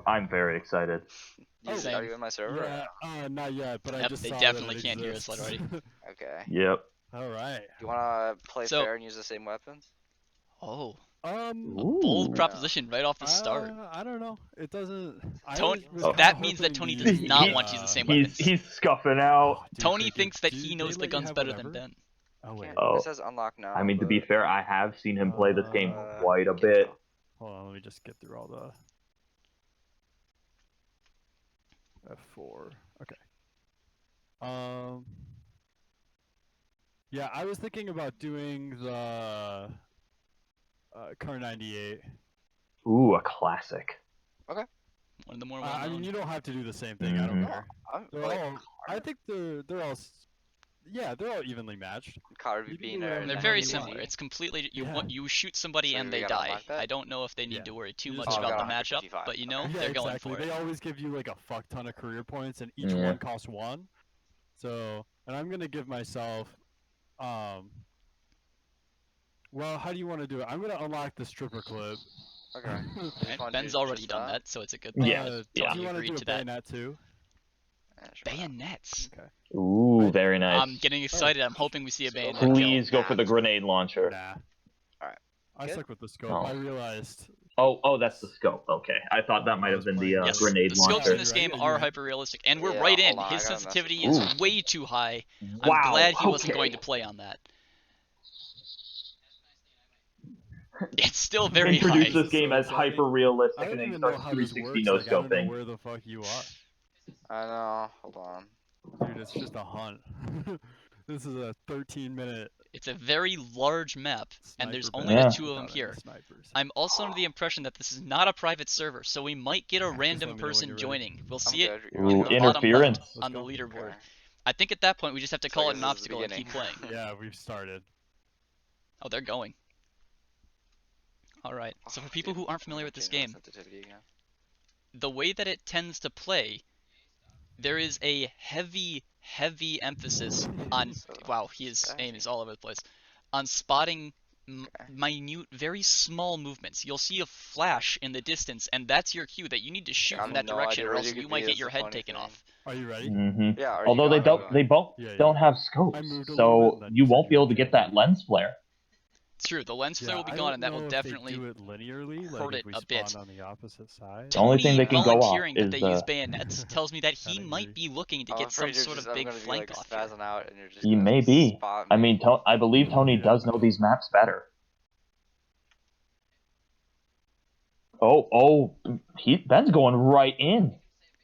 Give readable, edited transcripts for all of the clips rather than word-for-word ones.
I'm very excited. Are you in my server? Yeah, not yet, but I Yep, just they saw definitely that it can't hear us exists. already. Okay. Yep. All right. Do you wanna play So- fair and use the same weapons? Oh, Ooh. bold proposition right off the start. I don't know. It doesn't. Tony, was Oh. kinda that means that hoping Tony to does use not the, want to use the same He's weapons. he's scuffing out. dude, Tony they thinks that do he they knows the let you guns have better than whatever? Ben. Oh wait. Oh. It says unlock now. I mean, to be but- fair, I have seen him play this game Uh, quite a can't bit. tell. Hold on, let me just get through all the F4. Okay. Yeah, I was thinking about doing the Car 98. Ooh, a classic. One of the more well-known. I mean, you don't have to do the same thing. I don't Mhm. care. I'm They're like, all. I think they're all. Yeah, they're all evenly matched. Car You can being do there. whatever And they're the very hell you want. similar. It's completely Yeah. you shoot somebody So and we they gotta die. unlock that? I don't know if they need Yeah. to worry too You much just about the gotta matchup, 155. but you know Yeah, they're going exactly. for it. They always give you like a fuck ton of career points, and each Yeah. one costs 1. So, and I'm gonna give myself, well, how do you want to do it? I'm gonna unlock the stripper clip. Okay. Right? Ben's already done that, so it's a good thing. Yeah, that yeah. Do Tony you want to agreed do a to that. bayonet too? Yeah, sure, why not? Bayonets. Okay. Ooh, very nice. I'm getting excited. I'm hoping we see a bayonet. Please kill. go for the grenade launcher. Nah. Alright. I Good? stuck with the scope. Oh. I realized. Oh, that's the scope. Okay, I thought that might have been the Yes, grenade the scopes launcher. in this game are hyper realistic, and we're Yeah, right in. hold on, I His gotta mess with sensitivity this. is way too high. Wow. I'm glad he wasn't okay. going to play on that. It's still very Introduce high. this game So as exciting. hyper realistic, I don't and then he even know starts how this 360 works. no Like, I don't know scoping. where the fuck you are. I know. Hold on. Dude, it's just a hunt. This is a 13-minute. It's a very large map, and there's sniper only battle the 2 of them without any here. snipers. I'm also under the impression that this is not a private server, so we might get a Just random let me know when person you're ready. joining. We'll I'm see it good. Ooh, in the bottom left interference. on the Let's go. leaderboard. Okay. I think at that point we just have to So I call it guess an this is the obstacle and keep beginning. playing. Yeah, we've started. Oh, they're going. Alright, so for people Dude, who aren't familiar with this game, sensitivity again. the way that it tends to play, there is a heavy emphasis on, wow, his aim is all over the place, on spotting minute, very small movements. You'll see a flash in the distance, and that's your cue that you need to shoot I from have that no direction, idea or where else you you could might be, get is your the head funny taken thing. off. Are you ready? Mm-hmm. Yeah, are you Although they going? don't have scopes, I moved a little bit, so and then you said won't you be able were to get changing. that lens flare. It's true, the lens flare will be I gone, don't and that will know if definitely they do it linearly, like hurt if it we a bit. spawn on the opposite side. The only thing Tony they can go off volunteering that is they the- use bayonets tells me that he Kinda might agree. be looking to I'm get some afraid you're sort just, of I'm big gonna be flank like off here. spazzing out, and you're just He gonna may be. spot I me. mean, I believe Tony Yeah. does know these maps better. Oh, Ben's going right in.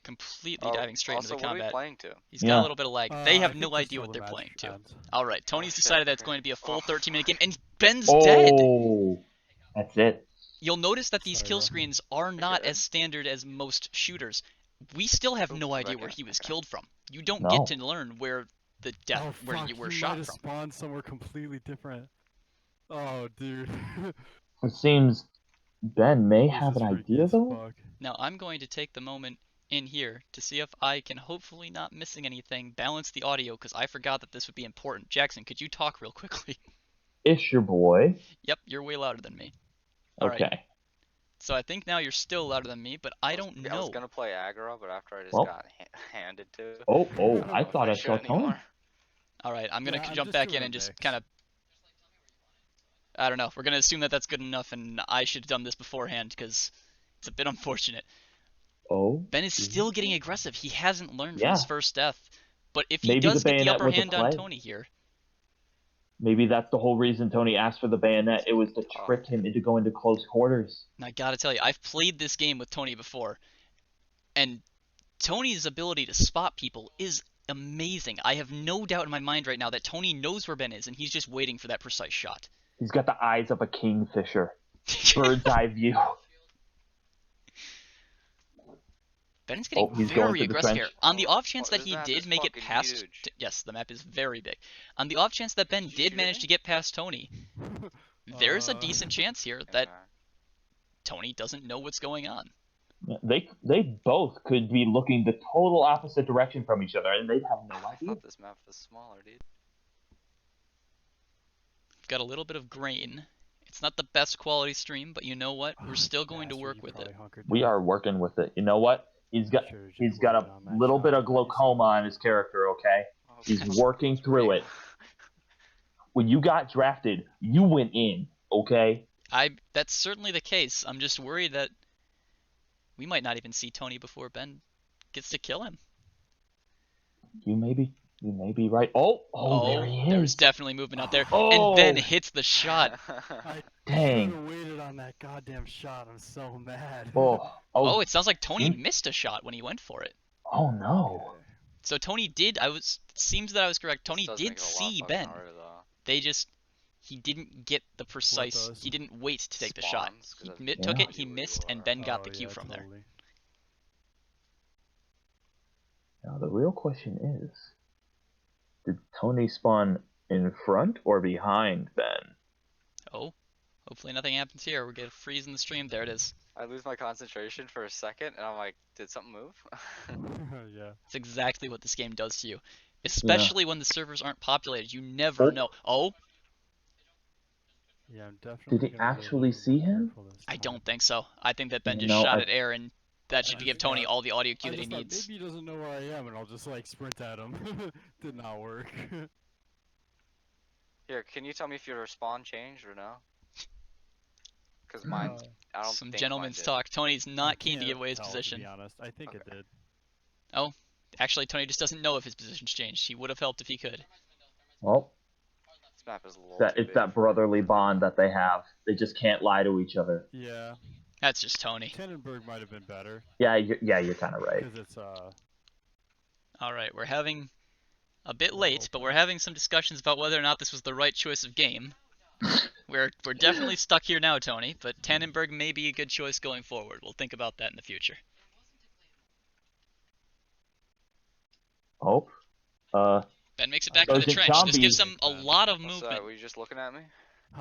Completely diving straight into Also, the what are we combat. playing to? He's got a little bit of lag. They I have think no just idea all what the they're playing magic to. guns. Alright, Tony's shit, decided that it's okay. going to be a full Oh. 13-minute game, and Ben's dead! Oh, that's it. You'll notice that these Sorry, kill bro. screens are not good. as standard as most shooters. We still have no Oop, idea back where in. he was Okay. killed from. You don't No. get to learn where the death, Oh where fuck! you were He shot might have from. spawned somewhere completely different. Oh, dude. It seems Ben may This have is an freaky idea as though. fuck. Now I'm going to take the moment in here to see if I can, hopefully not missing anything, balance the audio, because I forgot that this would be important. Jackson, could you talk real quickly? It's your boy. Yep, you're way louder than me. Alright, Okay. so I think now you're still louder than me, but I don't I was know. gonna play aggro, but after I just Well. got handed to. Oh, I don't I know if thought I saw should Tony. anymore. Alright, I'm gonna Yeah, I'm jump just back doing in a and just mix. kind of, I don't know, we're gonna assume that that's good enough, and I should have done this beforehand, because it's a bit unfortunate. Oh. Ben is still getting aggressive. He hasn't learned from Yeah. his first death. But if he Maybe does the get the bayonet upper was a hand on play. Tony here, Maybe that's the whole reason Tony asked for the bayonet. It was to trick him into going to close quarters. and I gotta tell you, I've played this game with Tony before, and Tony's ability to spot people is amazing. I have no doubt in my mind right now that Tony knows where Ben is, and he's just waiting for that precise shot. He's got the eyes of a kingfisher. Bird's eye view. Ben's getting he's going very for the aggressive trench. here. On the off chance Oh, that this he map did is make it fucking past... huge. Yes, the map is very big. On the off chance that Ben Did you did shoot manage it? to get past Tony, there's a decent chance here that Okay. Tony doesn't know what's going on. They both could be looking the total opposite direction from each other, and they'd have no I idea. thought this map was smaller, dude. Got a little bit of grain. It's not the best quality stream, but you know what? We're still going to Bastard, work you with probably it. hunkered We down. are working with it. You know what? He's got Should've just he's got waited a on that little bit shot. of glaucoma on his character, okay? He's Okay. working through it. When you got drafted, you went in, okay? That's certainly the case. I'm just worried that we might not even see Tony before Ben gets to kill him. You may be right. Oh, there he There's is. definitely movement out there. Oh, And Ben hits the shot. I Dang. should have waited on that goddamn shot. I'm so mad. Oh, it sounds like Tony Hmm? missed a shot when he went for it. Oh no. Okay. So Tony did. It seems that I was correct. Tony This does did make it a lot see fucking Ben. harder, though. He didn't get the precise. does? He didn't wait to take the shot. Spawns, 'cause He that's took Yeah. it. He missed, and Ben got the Oh, cue yeah, from there. totally. Now the real question is, did Tony spawn in front or behind Ben? Oh, hopefully nothing happens here. We get a freeze in the stream. There it is. I lose my concentration for a second, and I'm like, did something move? Yeah. It's exactly what this game does to you. Especially when the servers aren't populated. You never Oh. know. Oh, Yeah, I'm definitely. Did he gonna be a actually little see more him? careful this I time. don't think so. I think that Ben just No, shot I- at air, and that should I give just Tony thought- all the audio cue I that he just thought needs. maybe he doesn't know where I am, and I'll just like sprint at him. Did not work. Here, can you tell me if your respawn changed or no? Because mine, I don't Some think gentleman's mine did. talk. Tony's I not keen to can't give away his tell, position. To be honest, I think it Okay. did. Actually, Tony just doesn't know if his position's changed. He would have helped if he could. Well, This map is a little it's too big that for me. brotherly bond that they have. They just can't lie to each other. Yeah, That's just Tony. Tannenberg might have been better Yeah, you're kind of right. because it's Alright, we're having a bit late, but we're having some discussions about whether or not this was the right choice of game. We're definitely stuck here now, Tony, but Tannenberg may be a good choice going forward. We'll think about that in the future. Oh, Ben makes it back to the Sergeant trench. This Chomby. gives him a lot of What's movement. that? Were you just looking at me?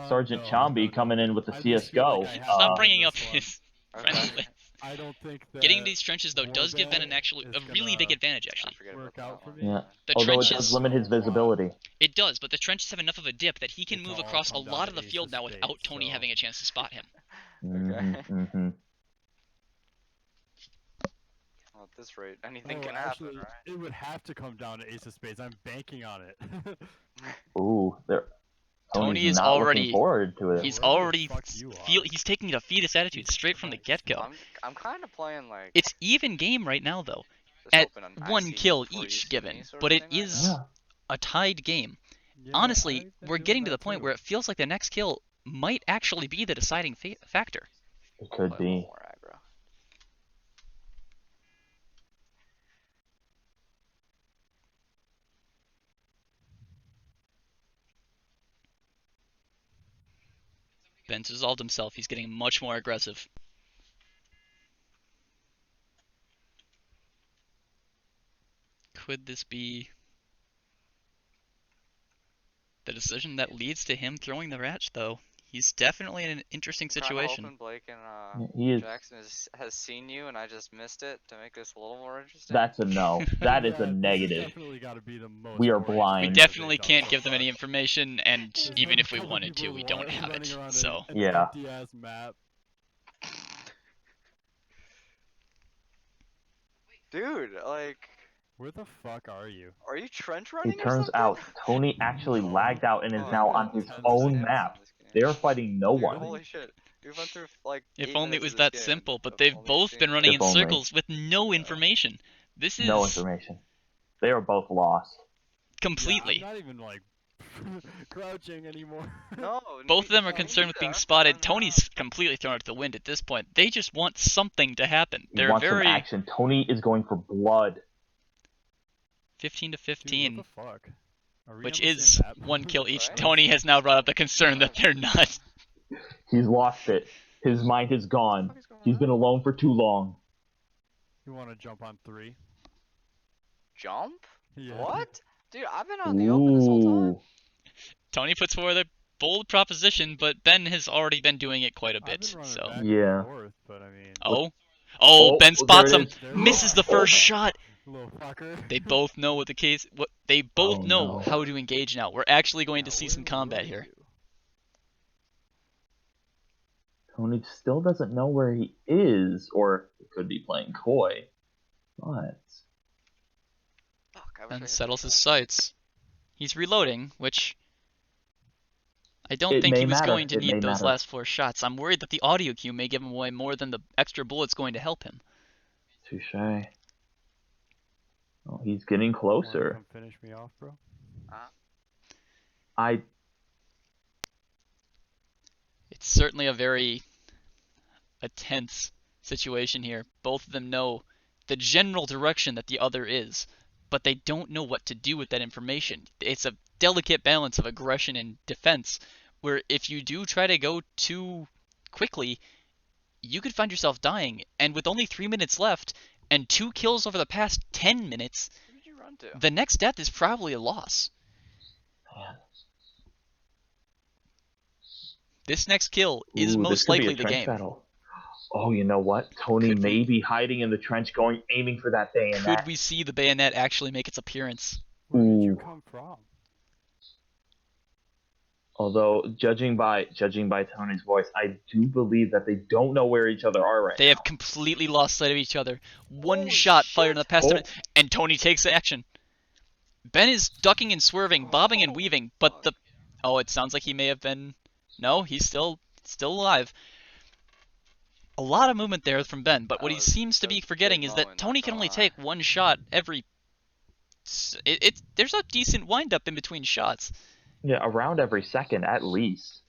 Sergeant Chomby coming in with the I just feel CS:GO. like I have Stop to bringing win up this one. his Okay. friendly list. I don't think that Getting these trenches, though, does give Ben Warband a is really big gonna advantage, I actually. forget work about out that for one. me. Yeah. The Although it trenches, does limit his visibility. it does, but the trenches have enough of a dip that he can It's move all across a come down lot to of the ace field of now without spades, Tony so- having a chance to spot him. Mm-hmm. Well, at this rate, anything can actually, happen, right? it would have to come down to ace of spades. I'm banking on it. Ooh, there. Tony Tony's is not already- looking forward to it. He's Wherever the already fuck you are. he's taking a fetus attitude Jesus straight from the Christ. get-go. I'm kind of playing like It's even game right now, though, just at hoping I one see you kill before you each see given, me sort but of it thing right is now. Yeah. a tied game. Yeah, Honestly, I've been we're doing getting to that the point too. where it feels like the next kill might actually be the deciding factor. It Play could a little be. more aggro. Ben's resolved himself. He's getting much more aggressive. Could this be the decision that leads to him throwing the ratch, though? He's definitely in an interesting Kinda situation. hoping Blake and Yeah, he is. Jackson has seen you, and I just missed it to make this a little more interesting. That's a no. That is Yeah, a this negative. definitely got to be the most. We are boring blind. We And thing that definitely they've done can't so give them any far. information, and There's even a if we couple wanted to, people we don't have running it. around So an Yeah. empty-ass map. Dude, like, Where the fuck are you? are you trench running It or turns something? out Tony actually No. lagged out and is Oh, now I've on got his 10 own stamina map. in this game. They are fighting no Dude, one. holy shit. We went through like if 8 only it minutes was of this that game simple, but of they've only both seeing been running in If only. circles with no information. This is No information. They are both lost. completely. Yeah, I'm not even like crouching anymore. No, Both of them are me concerned with being neither. spotted. I'm Tony's completely thrown it to the wind at this point. They just want something to happen. He They're wants some very action. Tony is going for blood. 15 to Dude, 15, what the fuck? Are we which on the is same map? one kill each. Right? Tony has now brought up the concern that they're not. He's lost it. His mind is gone. What is going He's on? been alone for too long. You want to jump on 3? Jump? Yeah. What? Dude, I've been on the open this whole time. Ooh. Tony puts forward a bold proposition, but Ben has already been doing it quite a I've bit. been running So, back Yeah. and forth, but I mean, oh, Oh, Ben there spots it him, is. There misses we the are. first shot. little fucker. They both know what the case. What they both Oh, know no. how to engage now. We're actually going to Now, see where some combat were here. you? Tony still doesn't know where he is, or he could be playing coy. But Fuck, I wish I Ben hit settles the his shot. sights. He's reloading, which I don't it think may he was matter. going to It may need those matter. last 4 shots. I'm worried that the audio cue may give him away more than the extra bullet's going to help him. Touche. Oh, he's getting Wanna closer. come finish me off, bro? I It's certainly a tense situation here. Both of them know the general direction that the other is, but they don't know what to do with that information. It's a delicate balance of aggression and defense, where if you do try to go too quickly, you could find yourself dying. And with only 3 minutes left and 2 kills over the past 10 minutes, Where did you run to? the next death is probably a loss. man. This next kill is Ooh, this most could be likely a the trench game. battle. Oh, you know what? Tony Could may we- be hiding in the trench, aiming for that bayonet. Could we see the bayonet actually make its appearance? Where did you Ooh. come from? Although, judging by Tony's voice, I do believe that they don't know where each other are right They now. have completely lost sight of each other. One Holy shot fired in the shit. past Oh. 10 minutes, and Tony takes action. Ben is ducking and swerving, bobbing and weaving, but the... Oh, it sounds like he may have been... No, he's still alive. A lot of movement there from Ben, but what he seems to be forgetting is that Tony can only take one shot every... There's a decent wind-up in between shots. Yeah, around every second at least,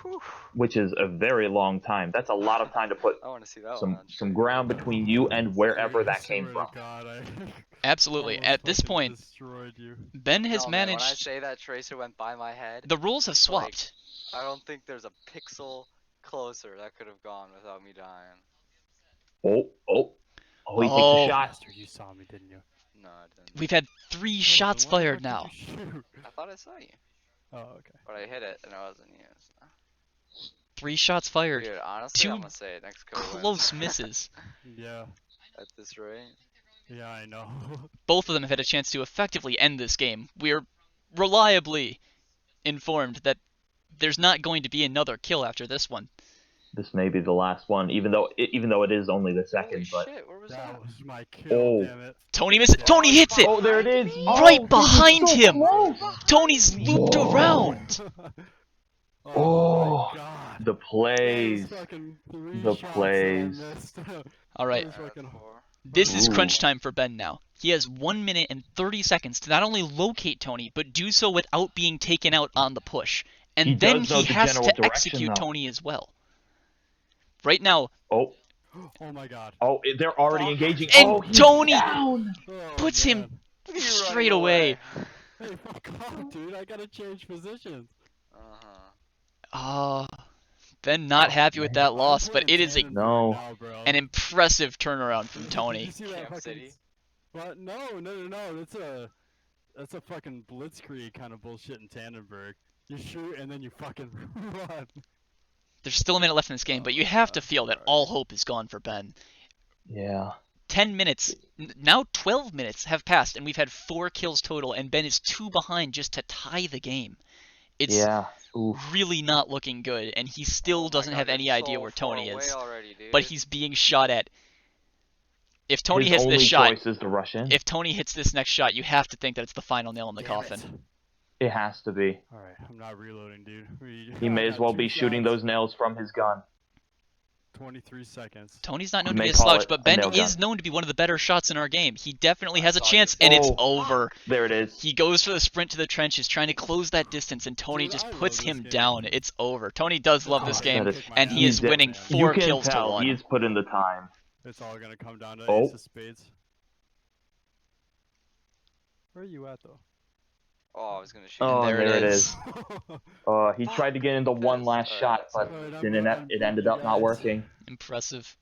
Whew. which is a very long time. That's a lot of time to put I want to see that one some on some stream. ground between you and wherever Dude, I that came swear from. to God, I Absolutely. almost At this fucking point, destroyed you. Ben has No, man, when I managed... say that tracer went by my head, The rules have swapped. I don't think there's a pixel closer that could have gone without me dying. Oh, he takes Oh. a shot. Bastard, you saw me, didn't you? No, I didn't. We've had 3 Oh, shots then why the fired fuck did now. you shoot? I thought I saw you, Oh, okay. but I hit it and it wasn't you. So. 3 shots fired. Dude, honestly, Two I'm gonna say it. Next kill Close wins. misses. Yeah, At this rate. yeah, I know. Both of them have had a chance to effectively end this game. We're reliably informed that there's not going to be another kill after this one. This may be the last one, even though it is only the second. Holy But shit, where was That that? was my kill, Oh. damn it. Tony misses. Tony hits it! oh, there it is. Right Oh, behind so him! close. Tony's looped Whoa. around! Oh, my God. the plays. Those fucking 3 The shots that I plays. missed. Alright, Those fucking- this is Ooh. crunch time for Ben now. He has 1 minute and 30 seconds to not only locate Tony, but do so without being taken out on the push. And He then does know he the has general to direction, execute though. Tony as well. Right now, Oh, Oh my God. they're already engaging. And oh, he's Tony- down. Oh, puts man. him straight away. Hey, fuck off, dude. I gotta change positions. Uh-huh. Ben not happy with that loss, but it is No. an impressive turnaround from Did Tony. you see that Camp fucking... City? What? No. That's a fucking blitzkrieg kind of bullshit in Tannenberg. You shoot and then you fucking run. There's still a minute left in this game, but you have to feel that all hope is gone for Ben. Yeah. 10 minutes, now 12 minutes have passed, and we've had 4 kills total, and Ben is 2 behind just to tie the game. It's Yeah. Oof. really not looking good, and he still Oh my doesn't God, have you're any idea so where far Tony away is. already, dude. But he's being shot at. If Tony His hits only this shot, choice is to rush in. if Tony hits this next shot, you have to think that it's the final nail in the Damn coffin. it. It has to be. Alright, I'm not reloading, dude. He may as well be shooting those nails from his gun. 23 seconds. Tony's not You known to may be a call slouch, it but a Ben nail is gun. known to be one of the better shots in our game. He definitely I has a saw chance, you. and it's Oh. over. There it is. He goes for the sprint to the trenches, trying to close that distance, and Tony Dude, just I love puts this him game. down. It's over. Tony does love this Oh, game, that is- and he is He's winning man. 4 you can kills to tell 1. he's put in the time. It's all gonna come down to Oh. ace of spades. Where are you at, though? Oh, I was gonna shoot. Oh, him. there it is. He tried to get into one last shot, but Alright, it ended up not working. Impressive.